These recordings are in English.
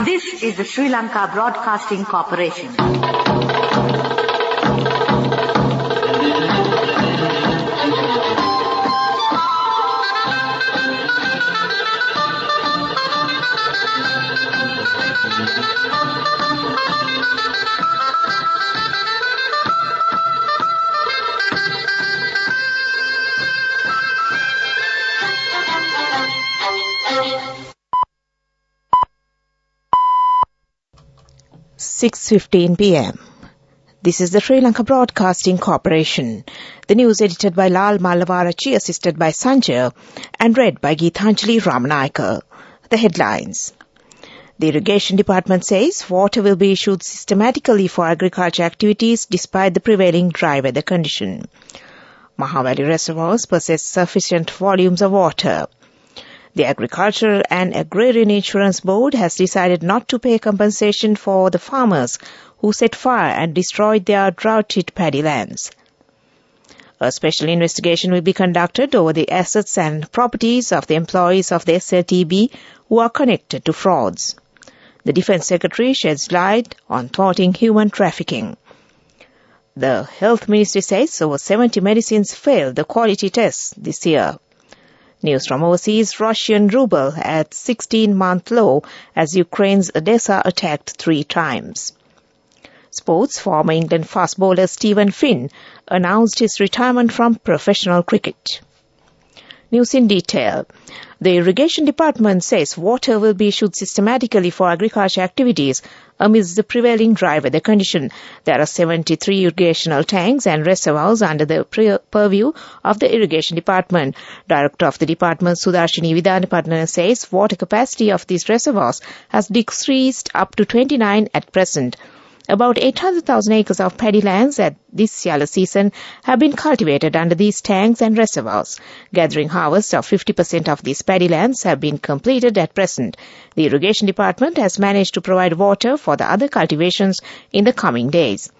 This is the Sri Lanka Broadcasting Corporation. (6:15 p.m.) This is the Sri Lanka Broadcasting Corporation. The news edited by Lal Mallavarachi, assisted by Sanjay, and read by Geethanjali Ramanayaka. The headlines. The Irrigation Department says water will be issued systematically for agriculture activities despite the prevailing dry weather condition. Mahavali reservoirs possess sufficient volumes of water. The Agricultural and Agrarian Insurance Board has decided not to pay compensation for the farmers who set fire and destroyed their drought-hit paddy lands. A special investigation will be conducted over the assets and properties of the employees of the SLTB who are connected to frauds. The Defence Secretary sheds light on thwarting human trafficking. The Health Ministry says over 70 medicines failed the quality tests this year. News from overseas, Russian ruble at 16-month low as Ukraine's Odessa attacked 3 times. Sports, former England fast bowler Stephen Finn announced his retirement from professional cricket. News in detail. The Irrigation Department says water will be issued systematically for agriculture activities amidst the prevailing dry weather condition. There are 73 irrigational tanks and reservoirs under the purview of the Irrigation Department. Director of the department, Sudarshini Vidhanapatna, says water capacity of these reservoirs has decreased up to 29 at present. About 800,000 acres of paddy lands at this yellow season have been cultivated under these tanks and reservoirs. Gathering harvest of 50% of these paddy lands have been completed at present. The Irrigation Department has managed to provide water for the other cultivations in the coming days.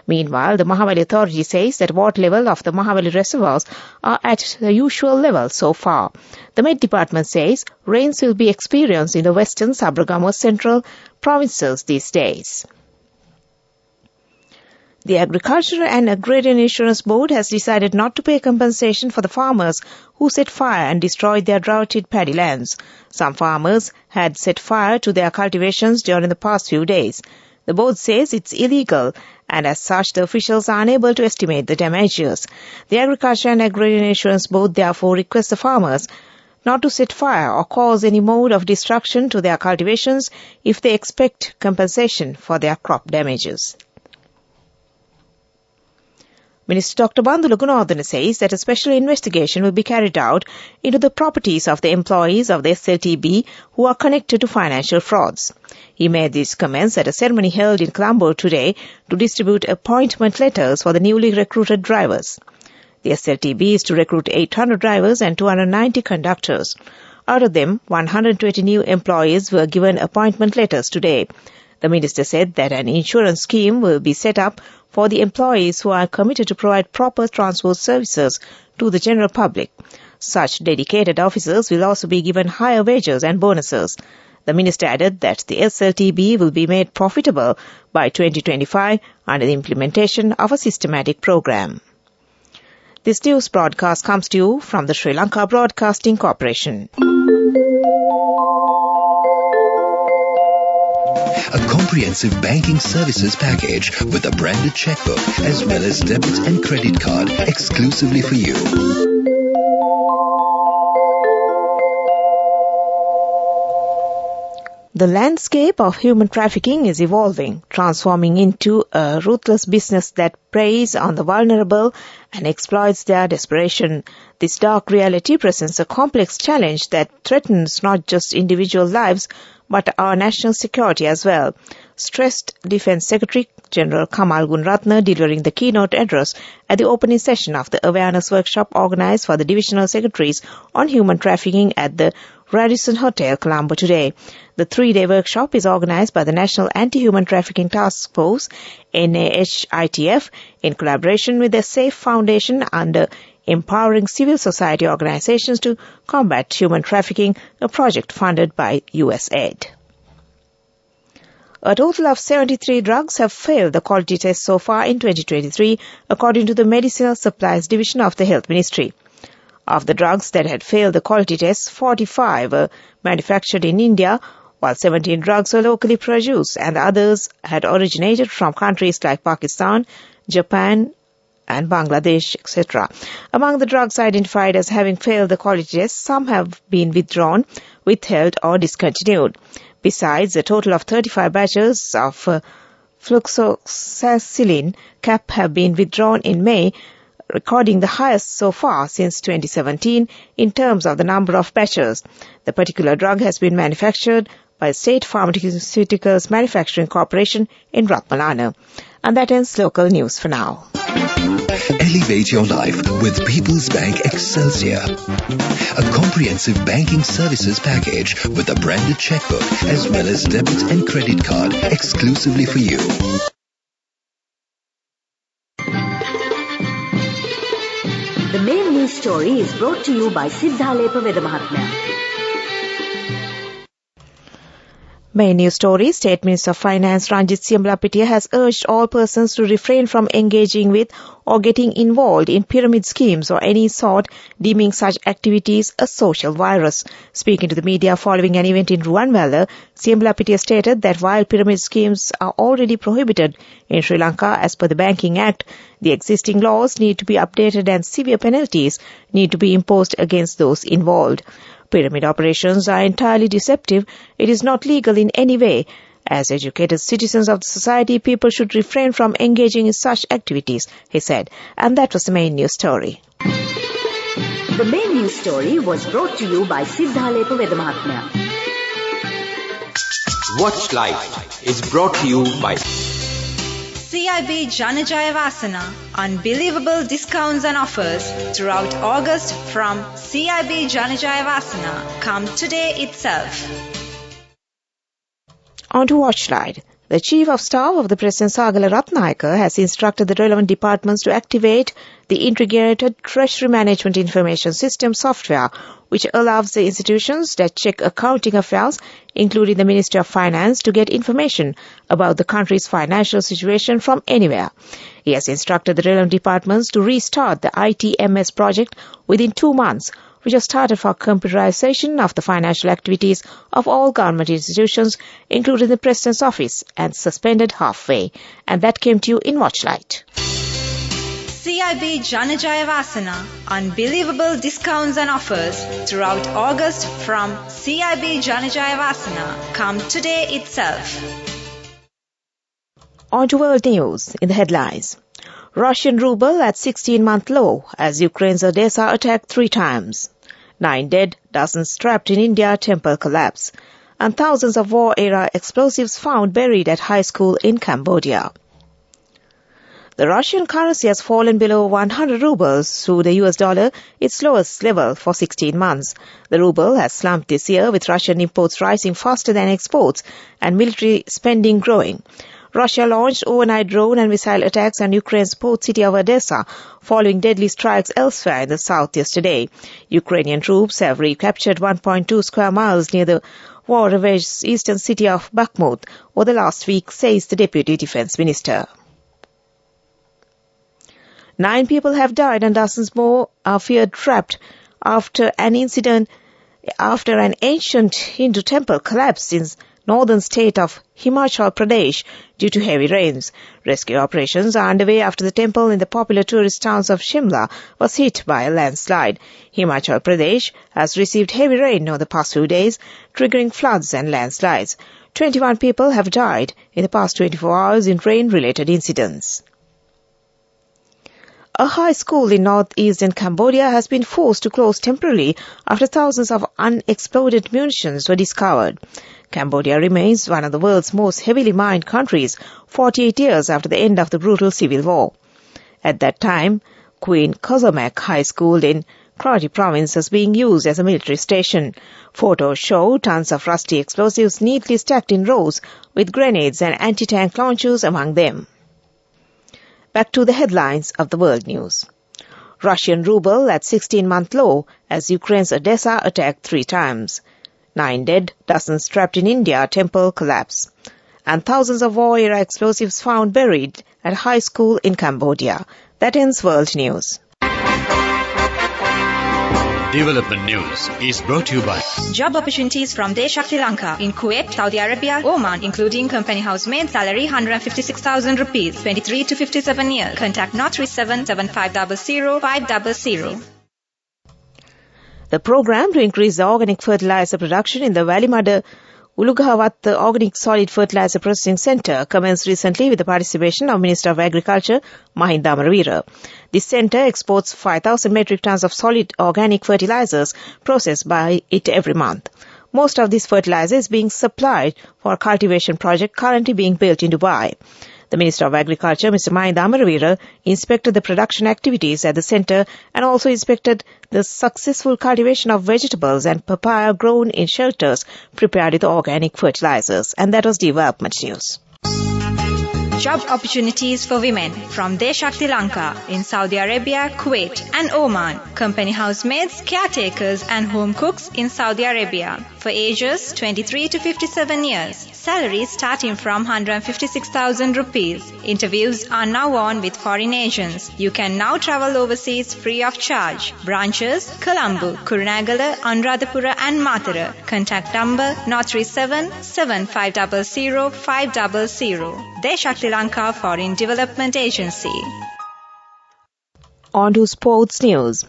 Meanwhile, the Mahavali Authority says that water level of the Mahavali reservoirs are at the usual level so far. The Met Department says rains will be experienced in the western Sabragamo central provinces these days. The Agricultural and Agrarian Insurance Board has decided not to pay compensation for the farmers who set fire and destroyed their drought-hit paddy lands. Some farmers had set fire to their cultivations during the past few days. The board says it's illegal, and as such, the officials are unable to estimate the damages. The Agricultural and Agrarian Insurance Board therefore requests the farmers not to set fire or cause any mode of destruction to their cultivations if they expect compensation for their crop damages. Minister Dr. Bandula Gunawardena says that a special investigation will be carried out into the properties of the employees of the SLTB who are connected to financial frauds. He made these comments at a ceremony held in Colombo today to distribute appointment letters for the newly recruited drivers. The SLTB is to recruit 800 drivers and 290 conductors. Out of them, 120 new employees were given appointment letters today. The minister said that an insurance scheme will be set up for the employees who are committed to provide proper transport services to the general public. Such dedicated officers will also be given higher wages and bonuses. The minister added that the SLTB will be made profitable by 2025 under the implementation of a systematic program. This news broadcast comes to you from the Sri Lanka Broadcasting Corporation. A comprehensive banking services package with a branded checkbook as well as debit and credit card exclusively for you. The landscape of human trafficking is evolving, transforming into a ruthless business that preys on the vulnerable and exploits their desperation. This dark reality presents a complex challenge that threatens not just individual lives, but our national security as well, stressed Defence Secretary General Kamal Gunratna delivering the keynote address at the opening session of the awareness workshop organised for the Divisional Secretaries on Human Trafficking at the Radisson Hotel, Colombo today. The 3-day workshop is organised by the National Anti-Human Trafficking Task Force, NAHITF, in collaboration with the SAFE Foundation under Empowering Civil Society Organizations to Combat Human Trafficking, a project funded by USAID. A total of 73 drugs have failed the quality test so far in 2023, according to the Medicinal Supplies Division of the Health Ministry. Of the drugs that had failed the quality test, 45 were manufactured in India, while 17 drugs were locally produced and the others had originated from countries like Pakistan, Japan, and Bangladesh, etc. Among the drugs identified as having failed the quality test, some have been withdrawn, withheld or discontinued. Besides, a total of 35 batches of fluxoxacillin cap have been withdrawn in May, recording the highest so far since 2017 in terms of the number of batches. The particular drug has been manufactured by State Pharmaceuticals Manufacturing Corporation in Ratmalana. And that ends local news for now. Elevate your life with People's Bank Excelsior. A comprehensive banking services package with a branded checkbook as well as debit and credit card exclusively for you. The main news story is brought to you by Siddhalepa Vedamahatmya. Main news story, State Minister of Finance Ranjit Siambalapitiya has urged all persons to refrain from engaging with or getting involved in pyramid schemes or any sort, deeming such activities a social virus. Speaking to the media following an event in Ruwanwala, Siambalapitiya stated that while pyramid schemes are already prohibited in Sri Lanka as per the Banking Act, the existing laws need to be updated and severe penalties need to be imposed against those involved. Pyramid operations are entirely deceptive. It is not legal in any way. As educated citizens of the society, people should refrain from engaging in such activities, he said. And that was the main news story. The main news story was brought to you by Siddhalepa Vedamahatmya. Watch Life is brought to you by CIB Janajaya Vasana. Unbelievable discounts and offers throughout August from CIB Janajaya Vasana. Come today itself. On to Watchlight. The Chief of Staff of the President Sagala Ratnayaka has instructed the relevant departments to activate the Integrated Treasury Management Information System software, which allows the institutions that check accounting affairs, including the Ministry of Finance, to get information about the country's financial situation from anywhere. He has instructed the relevant departments to restart the ITMS project within 2 months, which was started for computerization of the financial activities of all government institutions, including the President's office, and suspended halfway. And that came to you in Watchlight. CIB Janajaya Vasana. Unbelievable discounts and offers throughout August from CIB Janajaya Vasana. Come today itself. On to world news in the headlines. Russian ruble at 16-month low as Ukraine's Odessa attacked 3 times. 9 dead, dozens trapped in India temple collapse. And thousands of war-era explosives found buried at high school in Cambodia. The Russian currency has fallen below 100 rubles to the US dollar, its lowest level for 16 months. The ruble has slumped this year with Russian imports rising faster than exports and military spending growing. Russia launched overnight drone and missile attacks on Ukraine's port city of Odessa, following deadly strikes elsewhere in the south yesterday. Ukrainian troops have recaptured 1.2 square miles near the war-ravaged eastern city of Bakhmut over the last week, says the Deputy Defense Minister. 9 people have died and dozens more are feared trapped after an ancient Hindu temple collapsed in northern state of Himachal Pradesh due to heavy rains. Rescue operations are underway after the temple in the popular tourist towns of Shimla was hit by a landslide. Himachal Pradesh has received heavy rain over the past few days, triggering floods and landslides. 21 people have died in the past 24 hours in rain-related incidents. A high school in northeastern Cambodia has been forced to close temporarily after thousands of unexploded munitions were discovered. Cambodia remains one of the world's most heavily mined countries 48 years after the end of the brutal civil war. At that time, Queen Kozomak High School in Krabi province was being used as a military station. Photos show tons of rusty explosives neatly stacked in rows with grenades and anti-tank launchers among them. Back to the headlines of the world news. Russian ruble at 16-month low as Ukraine's Odessa attacked 3 times. 9 dead, dozens trapped in India temple collapse. and thousands of war-era explosives found buried at a high school in Cambodia. That ends World News. Development News is brought to you by Job opportunities from Deshak Sri Lanka in Kuwait, Saudi Arabia, Oman, including company housemaid, salary 156,000 rupees, 23 to 57 years. Contact 037 7500 500. The program to increase the organic fertilizer production in the Valimada Ulughavat Organic Solid Fertilizer Processing Centre commenced recently with the participation of Minister of Agriculture Mahinda Amaravira. This centre exports 5,000 metric tons of solid organic fertilizers processed by it every month. Most of this fertilizer is being supplied for a cultivation project currently being built in Dubai. The Minister of Agriculture, Mr. Mahinda Amaravira, inspected the production activities at the centre and also inspected the successful cultivation of vegetables and papaya grown in shelters prepared with organic fertilizers. And that was Development News. Job opportunities for women from Deshak Sri Lanka in Saudi Arabia, Kuwait and Oman. Company housemaids, caretakers and home cooks in Saudi Arabia for ages 23 to 57 years. Salaries starting from 156,000 rupees. Interviews are now on with foreign agents. You can now travel overseas free of charge. Branches Colombo, Kurunagala, Anuradhapura and Matara. Contact number 037 7500 500. Deshak Sri Lanka Foreign Development Agency. On to sports news.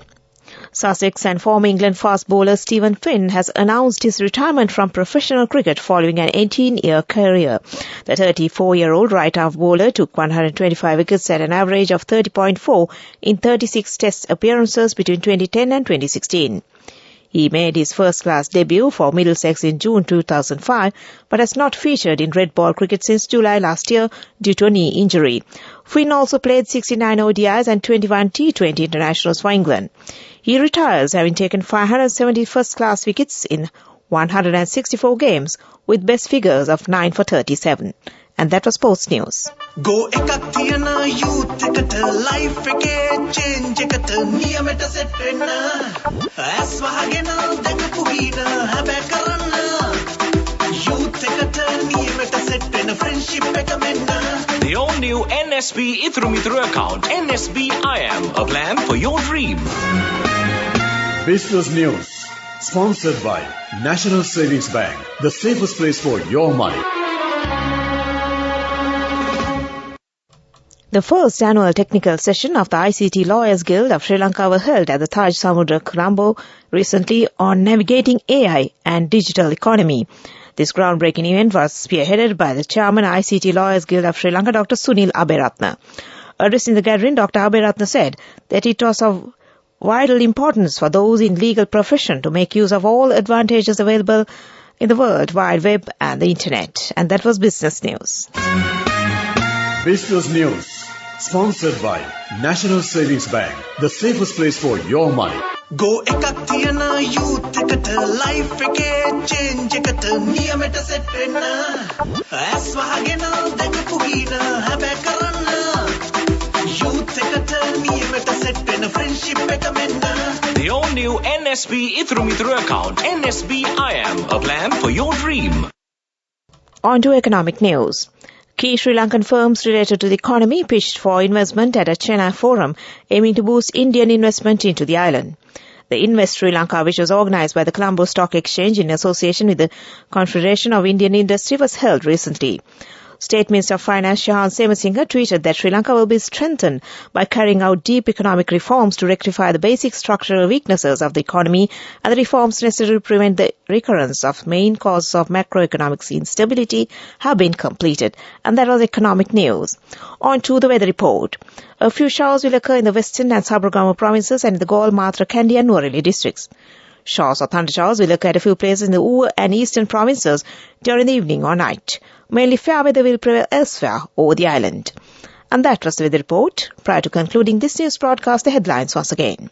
Sussex and former England fast bowler Stephen Finn has announced his retirement from professional cricket following an 18-year career. The 34-year-old right-arm bowler took 125 wickets at an average of 30.4 in 36 test appearances between 2010 and 2016. He made his first-class debut for Middlesex in June 2005, but has not featured in red ball cricket since July last year due to a knee injury. Finn also played 69 ODIs and 21 T20 internationals for England. He retires having taken 570 first-class wickets in 164 games with best figures of 9 for 37. And that was Sports News. Go ekak thiyana youth eකට life එකේ change එකට නියමෙට set වෙන්න ඇස් වහගෙන දැකපු වීන හැබැයි කරන්න youth එකට නියමෙට set වෙන friendship එක මෙන්න The all new NSB Ithru Mithru account NSB IM, a plan for your dream. Business News sponsored by National Savings Bank, the safest place for your money. The first annual technical session of the ICT Lawyers Guild of Sri Lanka was held at the Taj Samudra, Colombo recently on navigating AI and digital economy. This groundbreaking event was spearheaded by the chairman ICT Lawyers Guild of Sri Lanka, Dr. Sunil Aberatna. Addressing the gathering, Dr. Aberatna said that it was of vital importance for those in legal profession to make use of all advantages available in the World Wide Web and the Internet. And that was Business News. Business News sponsored by National Savings Bank, the safest place for your money. Go ekak thiyana youth එකට life එකේ change එකට නියමෙට set වෙන්න ඇස් වහගෙන දැකපු වීන හැබැයි කරන්න youth එකට නියමෙට set වෙන friendship එක මෙන්න The all new NSB Ithru Mithru account NSB IM, a plan for your dream. On to economic news. Key Sri Lankan firms related to the economy pitched for investment at a Chennai forum aiming to boost Indian investment into the island. The Invest Sri Lanka, which was organized by the Colombo Stock Exchange in association with the Confederation of Indian Industry, was held recently. State Minister of Finance Shahan Semasinghe tweeted that Sri Lanka will be strengthened by carrying out deep economic reforms to rectify the basic structural weaknesses of the economy and the reforms necessary to prevent the recurrence of main causes of macroeconomic instability have been completed. And that was economic news. On to the weather report. A few showers will occur in the western and Sabaragamu provinces and in the Galle, Matra, Kandy and Nuwara districts. Showers or thundershowers will occur at a few places in the Uva and eastern provinces during the evening or night. Mainly fair weather will prevail elsewhere over the island. And that was the weather report. Prior to concluding this news broadcast, the headlines once again.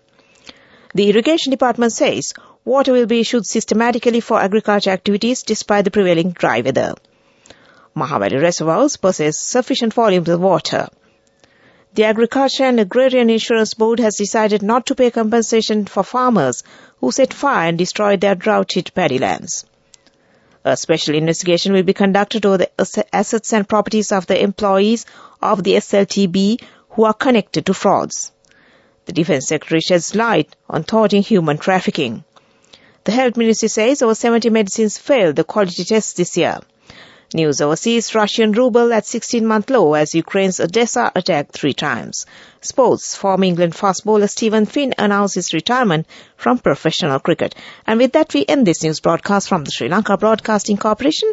The Irrigation Department says water will be issued systematically for agriculture activities despite the prevailing dry weather. Mahavali reservoirs possess sufficient volumes of water. The Agriculture and Agrarian Insurance Board has decided not to pay compensation for farmers who set fire and destroyed their drought-hit paddy lands. A special investigation will be conducted over the assets and properties of the employees of the SLTB who are connected to frauds. The Defence Secretary sheds light on thwarting human trafficking. The Health Ministry says over 70 medicines failed the quality tests this year. News overseas, Russian ruble at 16-month low as Ukraine's Odessa attacked 3 times. Sports, former England fast bowler Stephen Finn announced his retirement from professional cricket. And with that, we end this news broadcast from the Sri Lanka Broadcasting Corporation.